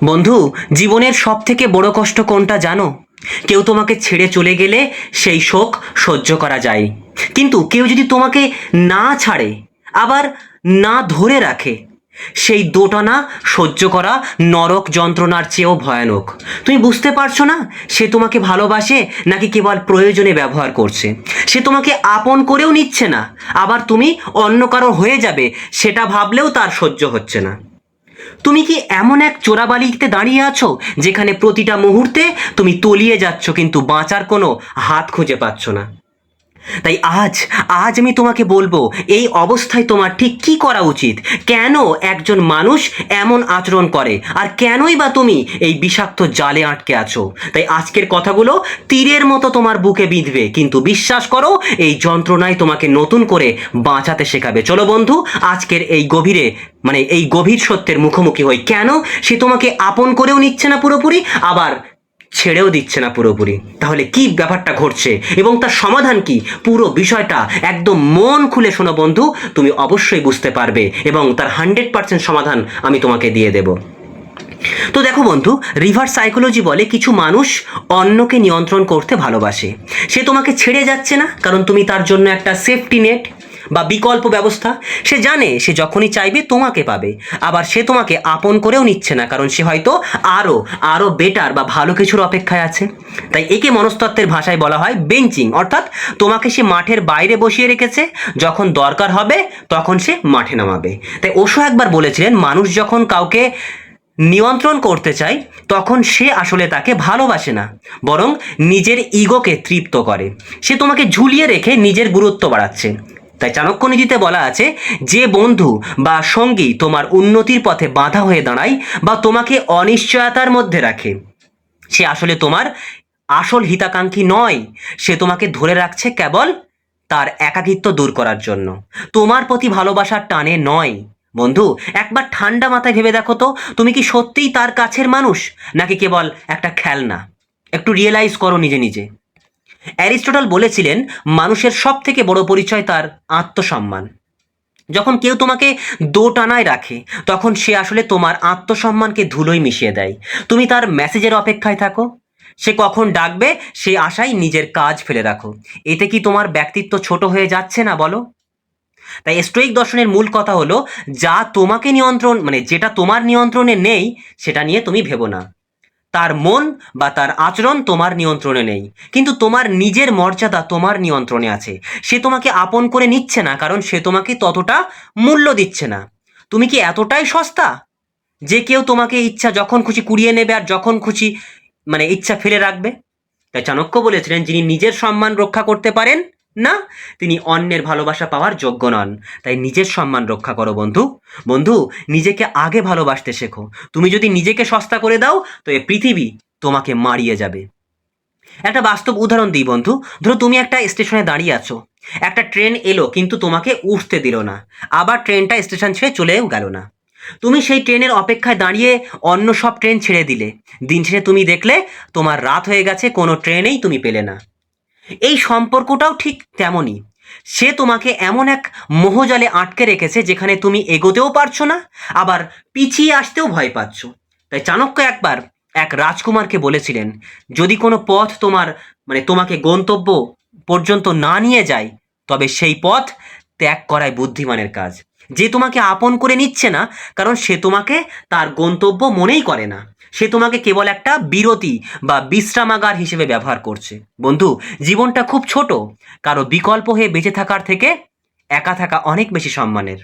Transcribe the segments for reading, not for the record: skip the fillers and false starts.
বন্ধু, জীবনের সব থেকে বড় কষ্ট কোনটা জানো? কেউ তোমাকে ছেড়ে চলে গেলে সেই শোক সহ্য করা যায়, কিন্তু কেউ যদি তোমাকে না ছাড়ে আবার না ধরে রাখে, সেই দোটানা সহ্য করা নরক যন্ত্রণার চেয়েও ভয়ানক। তুমি বুঝতে পারছো না সে তোমাকে ভালোবাসে নাকি কেবল প্রয়োজনে ব্যবহার করছে। সে তোমাকে আপন করেও নিচ্ছে না, আবার তুমি অন্য কারো হয়ে যাবে সেটা ভাবলেও তার সহ্য হচ্ছে না। তুমি কি এমন এক চোরাবালিতে দাঁড়িয়ে আছো যেখানে প্রতিটা মুহূর্তে তুমি তলিয়ে যাচ্ছ কিন্তু বাঁচার কোনো হাত খুঁজে পাচ্ছ না? তাই আজ আজ আমি তোমাকে বলবো, এই অবস্থায় তোমার ঠিক কি করা উচিত, কেন একজন মানুষ এমন আচরণ করে, আর কেনই বা তুমি এই বিষাক্ত জালে আটকে আছো। তাই আজকের কথাগুলো তীরের মতো তোমার বুকে বিঁধবে, কিন্তু বিশ্বাস করো এই যন্ত্রণায় তোমাকে নতুন করে বাঁচাতে শেখাবে। চলো বন্ধু, আজকের এই গভীর সত্যের মুখোমুখি হই। কেন সে তোমাকে আপন করেও নিচ্ছে না পুরোপুরি, আবার ছেড়েও দিচ্ছে না পুরোপুরি? তাহলে কি ব্যাপারটা ঘটছে এবং তার সমাধান কি, পুরো বিষয়টা একদম মন খুলে শোনো বন্ধু, তুমি অবশ্যই বুঝতে পারবে এবং তার 100% সমাধান আমি তোমাকে দিয়ে দেব। তো দেখো বন্ধু, রিভার্স সাইকোলজি বলে কিছু মানুষ অন্যকে নিয়ন্ত্রণ করতে ভালোবাসে। সে তোমাকে ছেড়ে যাচ্ছে না কারণ তুমি তার জন্য একটা সেফটি নেট বা বিকল্প ব্যবস্থা। সে জানে সে যখনই চাইবে তোমাকে পাবে। আবার সে তোমাকে আপন করেও নিচ্ছে না কারণ সে হয়তো আরও আরও বেটার বা ভালো কিছুর অপেক্ষায় আছে। তাই একে মনস্তত্ত্বের ভাষায় বলা হয় বেঞ্চিং, অর্থাৎ তোমাকে সে মাঠের বাইরে বসিয়ে রেখেছে, যখন দরকার হবে তখন সে মাঠে নামাবে। তাই ওশো একবার বলেছিলেন, মানুষ যখন কাউকে নিয়ন্ত্রণ করতে চায় তখন সে আসলে তাকে ভালোবাসে না, বরং নিজের ইগোকে তৃপ্ত করে। সে তোমাকে ঝুলিয়ে রেখে নিজের গুরুত্ব বাড়াচ্ছে। তাই চাণক্য নীতিতে বলা আছে, যে বন্ধু বা সঙ্গী তোমার উন্নতির পথে বাধা হয়ে দাঁড়ায় বা তোমাকে অনিশ্চয়তার মধ্যে রাখে, সে আসলে তোমার আসল হিতাকাঙ্ক্ষী নয়। সে তোমাকে ধরে রাখছে কেবল তার একাকিত্ব দূর করার জন্য, তোমার প্রতি ভালোবাসার টানে নয়। বন্ধু, একবার ঠান্ডা মাথায় ভেবে দেখো তো, তুমি কি সত্যিই তার কাছের মানুষ নাকি কেবল একটা খেলনা? একটু রিয়েলাইজ করো নিজে নিজে। অ্যারিস্টটল বলেছিলেন, মানুষের সব থেকে বড় পরিচয় তার আত্মসম্মান। যখন কেউ তোমাকে দোটানায় রাখে তখন সে আসলে তোমার আত্মসম্মানকে ধুলোয় মিশিয়ে দেয়। তুমি তার মেসেজের অপেক্ষায় থাকো, সে কখন ডাকবে সে আশায় নিজের কাজ ফেলে রাখো। এতে কি তোমার ব্যক্তিত্ব ছোট হয়ে যাচ্ছে না বলো? তাই স্টোইক দর্শনের মূল কথা হলো, যেটা তোমার নিয়ন্ত্রণে নেই সেটা নিয়ে তুমি ভেবো না। তার মন বা তার আচরণ তোমার নিয়ন্ত্রণে নেই, কিন্তু তোমার নিজের মর্যাদা তোমার নিয়ন্ত্রণে আছে। সে তোমাকে আপন করে নিচ্ছে না কারণ সে তোমাকে ততটা মূল্য দিচ্ছে না। তুমি কি এতটাই সস্তা যে কেউ তোমাকে ইচ্ছা যখন খুশি কুড়িয়ে নেবে আর যখন খুশি ইচ্ছা ফেলে রাখবে? তাই চাণক্য বলেছিলেন, যিনি নিজের সম্মান রক্ষা করতে পারেন না তিনি অন্যের ভালোবাসা পাওয়ার যোগ্য নন। তাই নিজের সম্মান রক্ষা করো বন্ধু। বন্ধু, নিজেকে আগে ভালোবাসতে শেখো। তুমি যদি নিজেকে সস্তা করে দাও তো এ পৃথিবী তোমাকে মারিয়ে যাবে। একটা বাস্তব উদাহরণ দিই বন্ধু, ধরো তুমি একটা স্টেশনে দাঁড়িয়ে আছো, একটা ট্রেন এলো কিন্তু তোমাকে উঠতে দিল না, আবার ট্রেনটা স্টেশন ছেড়ে চলেও গেল না। তুমি সেই ট্রেনের অপেক্ষায় দাঁড়িয়ে অন্য সব ট্রেন ছেড়ে দিলে। দিন শেষে তুমি দেখলে তোমার রাত হয়ে গেছে, কোনো ট্রেনেই তুমি পেলে না। এই সম্পর্কটাও ঠিক তেমনই। সে তোমাকে এমন এক মোহজালে আটকে রেখেছে যেখানে তুমি এগোতেও পারছো না, আবার পিছিয়ে আসতেও ভয় পাচ্ছ। তাই চাণক্য একবার এক রাজকুমারকে বলেছিলেন, যদি কোনো পথ তোমাকে গন্তব্য পর্যন্ত না নিয়ে যায় তবে সেই পথ ত্যাগ করাই বুদ্ধিমানের কাজ। যে তোমাকে আপন করে নিচ্ছে না কারণ সে তোমাকে তার গন্তব্য মনেই করে না, সে তোমাকে কেবল একটা বিরতি বা বিশ্রামাগার হিসেবে ব্যবহার করছে। বন্ধু, জীবনটা খুব ছোট, কারো বিকল্প হয়ে বেঁচে থাকার থেকে একা থাকা অনেক বেশি সম্মানের।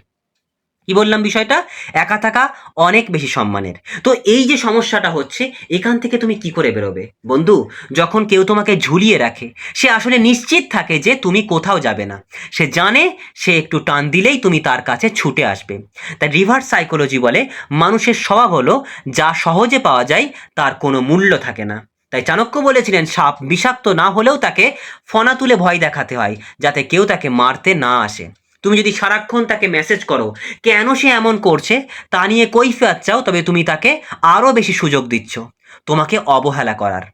কি বললাম বিষয়টা? একা থাকা অনেক বেশি সম্মানের। তো এই যে সমস্যাটা হচ্ছে, এখান থেকে তুমি কি করে বেরোবে বন্ধু? যখন কেউ তোমাকে ঝুলিয়ে রাখে সে আসলে নিশ্চিত থাকে যে তুমি কোথাও যাবে না। সে জানে সে একটু টান দিলেই তুমি তার কাছে ছুটে আসবে। তাই রিভার্স সাইকোলজি বলে, মানুষের স্বভাব হলো যা সহজে পাওয়া যায় তার কোনো মূল্য থাকে না। তাই চাণক্য বলেছিলেন, সাপ বিষাক্ত না হলেও তাকে ফনা তুলে ভয় দেখাতে হয় যাতে কেউ তাকে মারতে না আসে। তুমি যদি সারাক্ষণ তাকে মেসেজ করো কেন সে এমন করছে তা নিয়ে কৈফিয়ত চাও, তবে তুমি তাকে আরও বেশি সুযোগ দিচ্ছ তোমাকে অবহেলা করার।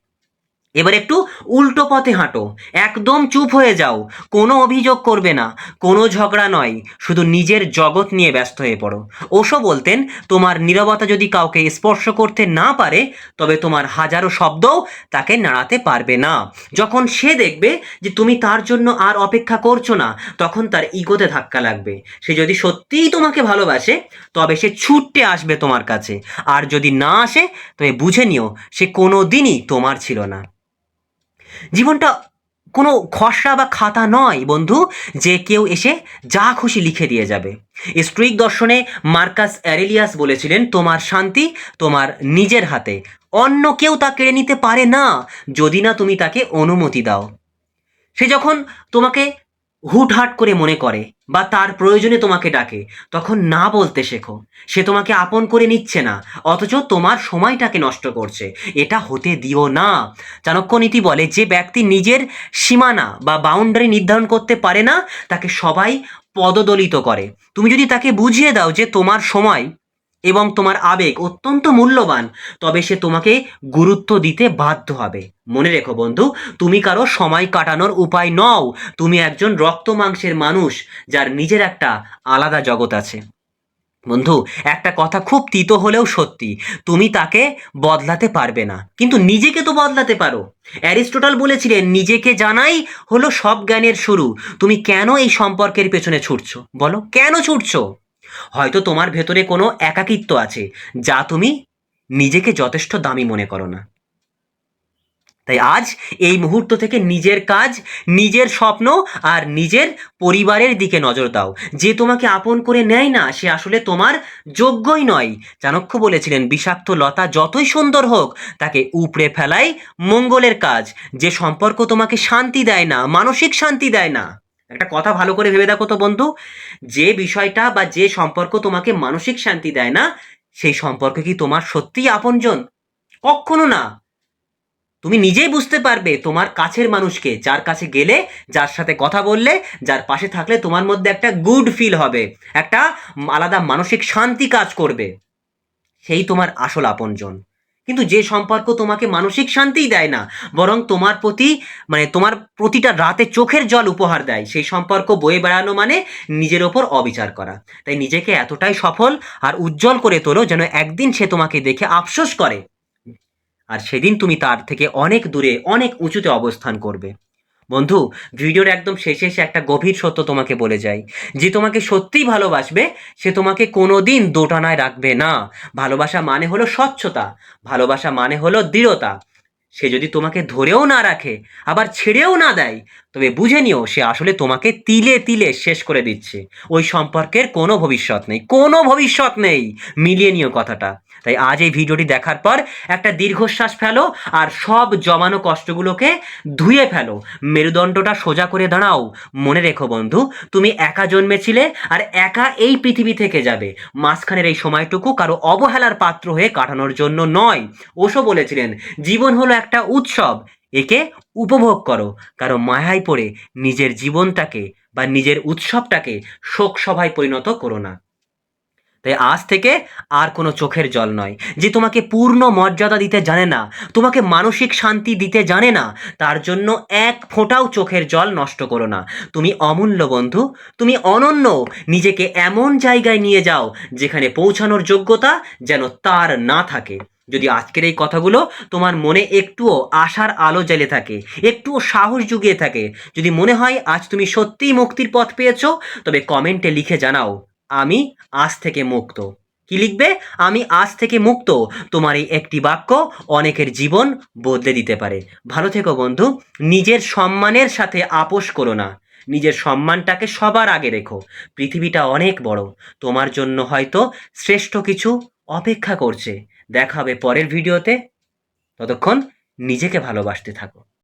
এবার একটু উল্টো পথে হাঁটো, একদম চুপ হয়ে যাও, কোনো অভিযোগ করবে না, কোনো ঝগড়া নয়, শুধু নিজের জগৎ নিয়ে ব্যস্ত হয়ে পড়ো। ওশো বলতেন, তোমার নীরবতা যদি কাউকে স্পর্শ করতে না পারে, তবে তোমার হাজারো শব্দও তাকে নাড়াতে পারবে না। যখন সে দেখবে যে তুমি তার জন্য আর অপেক্ষা করছো না, তখন তার ইগোতে ধাক্কা লাগবে। সে যদি সত্যিই তোমাকে ভালোবাসে, তবে সে ছুটতে আসবে তোমার কাছে, আর যদি না আসে, তবে বুঝে নিও সে কোনো দিনই তোমার ছিল না। জীবনটা কোনো খসড়া বা খাতা নয় বন্ধু, যে কেউ এসে যা খুশি লিখে দিয়ে যাবে। স্টোইক দর্শনে মার্কাস অ্যারেলিয়াস বলেছিলেন, তোমার শান্তি তোমার নিজের হাতে, অন্য কেউ তা কেড়ে নিতে পারে না, যদি না তুমি তাকে অনুমতি দাও। সে যখন তোমাকে হুটহাট করে মনে করে বা তার প্রয়োজনে তোমাকে ডাকে, তখন না বলতে শেখো। সে তোমাকে আপন করে নিচ্ছে না, অথচ তোমার সময়টাকে নষ্ট করছে। এটা হতে দিও না। চাণক্য নীতি বলে, যে ব্যক্তি নিজের সীমানা বা বাউন্ডারি নির্ধারণ করতে পারে না, তাকে সবাই পদদলিত করে। তুমি যদি তাকে বুঝিয়ে দাও যে তোমার সময় এবং তোমার আবেগ অত্যন্ত মূল্যবান, তবে সে তোমাকে গুরুত্ব দিতে বাধ্য হবে। মনে রেখো বন্ধু, তুমি কারো সময় কাটানোর উপায় নও। তুমি একজন রক্ত মাংসের মানুষ, যার নিজের একটা আলাদা জগৎ আছে। বন্ধু, একটা কথা খুব তিতো হলেও সত্যি, তুমি তাকে বদলাতে পারবে না, কিন্তু নিজেকে তো বদলাতে পারো। অ্যারিস্টটল বলেছিলেন, নিজেকে জানাই হলো সব জ্ঞানের শুরু। তুমি কেন এই সম্পর্কের পেছনে ছুটছো বলো, কেন ছুটছো? হয়তো তোমার ভেতরে কোনো একাকিত্ব আছে, যা তুমি নিজেকে যথেষ্ট দামি মনে করো না। তাই আজ এই মুহূর্ত থেকে নিজের কাজ, নিজের স্বপ্ন আর নিজের পরিবারের দিকে নজর দাও। যে তোমাকে আপন করে নেয় না, সে আসলে তোমার যোগ্যই নয়। চাণক্য বলেছিলেন, বিষাক্ত লতা যতই সুন্দর হোক, তাকে উপড়ে ফেলাই মঙ্গলের কাজ। যে সম্পর্ক তোমাকে শান্তি দেয় না, মানসিক শান্তি দেয় না, একটা কথা ভালো করে ভেবে দেখো তো বন্ধু, যে বিষয়টা বা যে সম্পর্ক তোমাকে মানসিক শান্তি দেয় না, সেই সম্পর্ক কি তোমার সত্যিই আপনজন? কখনো না। তুমি নিজেই বুঝতে পারবে তোমার কাছের মানুষকে, যার কাছে গেলে, যার সাথে কথা বললে, যার পাশে থাকলে তোমার মধ্যে একটা গুড ফিল হবে, একটা আলাদা মানসিক শান্তি কাজ করবে, সেই তোমার আসল আপনজন। কিন্তু যে সম্পর্ক তোমাকে মানসিক শান্তিই দেয় না, বরং তোমার প্রতি, মানে তোমার প্রতিটা রাতে চোখের জল উপহার দেয়, সেই সম্পর্ক বয়ে বেড়ানো মানে নিজের ওপর অবিচার করা। তাই নিজেকে এতটাই সফল আর উজ্জ্বল করে তোলো, যেন একদিন সে তোমাকে দেখে আফসোস করে, আর সেদিন তুমি তার থেকে অনেক দূরে, অনেক উঁচুতে অবস্থান করবে। বন্ধু, ভিডিওর একদম শেষে এসে একটা গভীর সত্য তোমাকে বলে যাই, যে তোমাকে সত্যিই ভালোবাসবে, সে তোমাকে কোনোদিন দোটানায় রাখবে না। ভালোবাসা মানে হলো স্বচ্ছতা, ভালোবাসা মানে হলো দৃঢ়তা। সে যদি তোমাকে ধরেও না রাখে, আবার ছেড়েও না দেয়, তবে বুঝে নিও সে আসলে তোমাকে তিলে তিলে শেষ করে দিচ্ছে। ওই সম্পর্কের কোনো ভবিষ্যৎ নেই, কোনো ভবিষ্যৎ নেই। মিলিয়ে নিও কথাটা। তাই আজ এই ভিডিওটি দেখার পর একটা দীর্ঘশ্বাস ফেলো, আর সব জমানো কষ্টগুলোকে ধুয়ে ফেলো, মেরুদণ্ডটা সোজা করে দাঁড়াও। মনে রেখো বন্ধু, তুমি একা জন্মেছিলে, আর একা এই পৃথিবী থেকে যাবে। মাঝখানের এই সময়টুকু কারো অবহেলার পাত্র হয়ে কাটানোর জন্য নয়। ওশো বলেছিলেন, জীবন হলো একটা উৎসব, একে উপভোগ করো। কারো মায়ায় পড়ে নিজের জীবনটাকে বা নিজের উৎসবটাকে শোক সভায় পরিণত করো না। তাই আজ থেকে আর কোনো চোখের জল নয়। যে তোমাকে পূর্ণ মর্যাদা দিতে জানে না, তোমাকে মানসিক শান্তি দিতে জানে না, তার জন্য এক ফোঁটাও চোখের জল নষ্ট করো না। তুমি অমূল্য বন্ধু, তুমি অনন্য। নিজেকে এমন জায়গায় নিয়ে যাও, যেখানে পৌঁছানোর যোগ্যতা যেন তার না থাকে। যদি আজকের এই কথাগুলো তোমার মনে একটুও আশার আলো জ্বেলে থাকে, একটুও সাহস জুগিয়ে থাকে, যদি মনে হয় আজ তুমি সত্যিই মুক্তির পথ পেয়েছো, তবে কমেন্টে লিখে জানাও, আমি আজ থেকে মুক্ত। কি লিখবে? আমি আজ থেকে মুক্ত। তোমার এই একটি বাক্য অনেকের জীবন বদলে দিতে পারে। ভালো থেকো বন্ধু। নিজের সম্মানের সাথে আপোষ করো না। নিজের সম্মানটাকে সবার আগে রেখো। পৃথিবীটা অনেক বড়, তোমার জন্য হয়তো শ্রেষ্ঠ কিছু অপেক্ষা করছে। দেখা হবে পরের ভিডিওতে। ততক্ষণ নিজেকে ভালোবাসতে থাকো।